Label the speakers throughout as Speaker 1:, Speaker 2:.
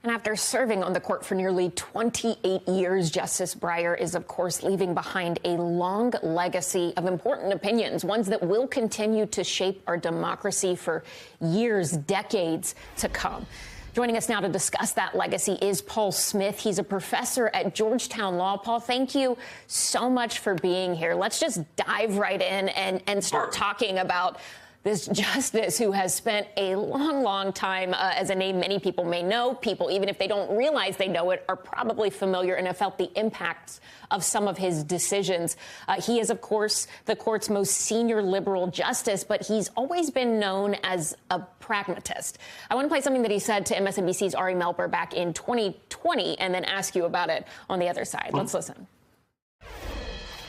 Speaker 1: And after serving on the court for nearly 28 years, Justice Breyer is, of course, leaving behind a long legacy of important opinions, ones that will continue to shape our democracy for years, decades to come. Joining us now to discuss that legacy is Paul Smith. He's a professor at Georgetown Law. Paul, thank you so much for being here. Let's just dive right in and start talking about this justice who has spent a long, long time as a name many people may know. People, even if they don't realize they know it, are probably familiar and have felt the impacts of some of his decisions. He is, of course, the court's most senior liberal justice, but he's always been known as a pragmatist. I want to play something that he said to MSNBC's Ari Melber back in 2020 and then ask you about it on the other side. Let's listen.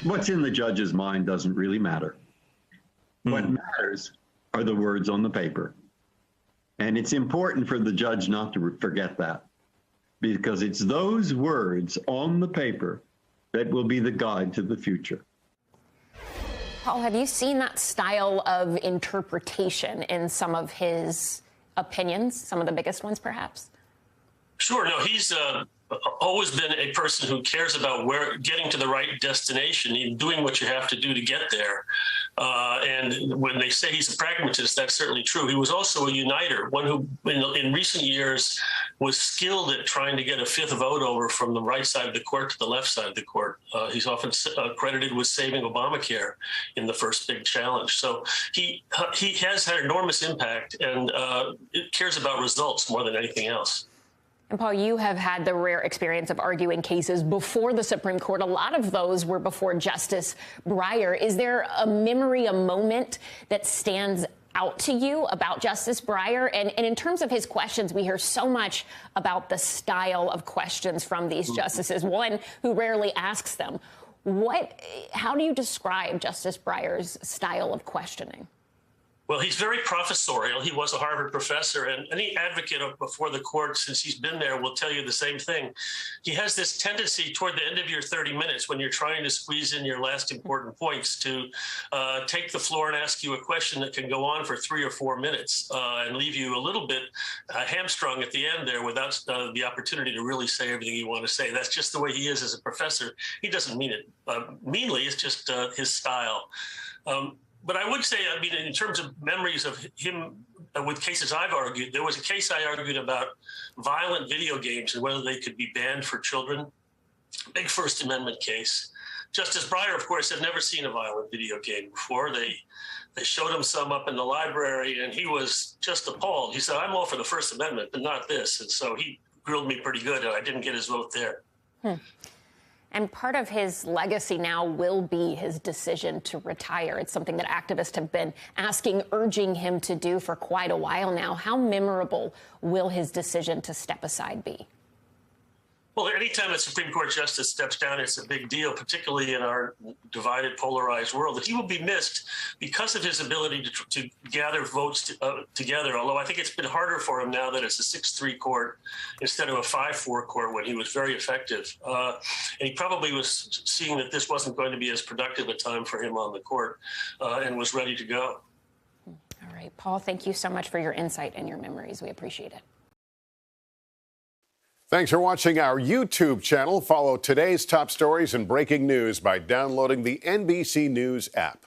Speaker 2: What's in the judge's mind doesn't really matter. What matters are the words on the paper. And it's important for the judge not to forget that, because it's those words on the paper that will be the guide to the future.
Speaker 1: Paul, have you seen that style of interpretation in some of his opinions, some of the biggest ones, perhaps?
Speaker 3: Sure. No, he's always been a person who cares about getting to the right destination, and doing what you have to do to get there. And when they say he's a pragmatist, that's certainly true. He was also a uniter, one who in recent years was skilled at trying to get a fifth vote over from the right side of the court to the left side of the court. He's often credited with saving Obamacare in the first big challenge. So he has had enormous impact, and cares about results more than anything else.
Speaker 1: And Paul, you have had the rare experience of arguing cases before the Supreme Court. A lot of those were before Justice Breyer. Is there a memory, a moment that stands out to you about Justice Breyer? And in terms of his questions, we hear so much about the style of questions from these justices, one who rarely asks them. How do you describe Justice Breyer's style of questioning?
Speaker 3: Well, he's very professorial. He was a Harvard professor, and any advocate before the court since he's been there will tell you the same thing. He has this tendency toward the end of your 30 minutes, when you're trying to squeeze in your last important points, to take the floor and ask you a question that can go on for 3 or 4 minutes and leave you a little bit hamstrung at the end there without the opportunity to really say everything you want to say. That's just the way he is as a professor. He doesn't mean it meanly. It's just his style. But I would say, I mean, in terms of memories of him with cases I've argued, there was a case I argued about violent video games and whether they could be banned for children. Big First Amendment case. Justice Breyer, of course, had never seen a violent video game before. They showed him some up in the library, and he was just appalled. He said, "I'm all for the First Amendment, but not this." And so he grilled me pretty good, and I didn't get his vote there.
Speaker 1: And part of his legacy now will be his decision to retire. It's something that activists have been asking, urging him to do for quite a while now. How memorable will his decision to step aside be?
Speaker 3: Well, anytime a Supreme Court justice steps down, it's a big deal, particularly in our divided, polarized world. He will be missed because of his ability to gather votes together, although I think it's been harder for him now that it's a 6-3 court instead of a 5-4 court, when he was very effective. And he probably was seeing that this wasn't going to be as productive a time for him on the court and was ready to go.
Speaker 1: All right, Paul, thank you so much for your insight and your memories. We appreciate it.
Speaker 4: Thanks for watching our YouTube channel. Follow today's top stories and breaking news by downloading the NBC News app.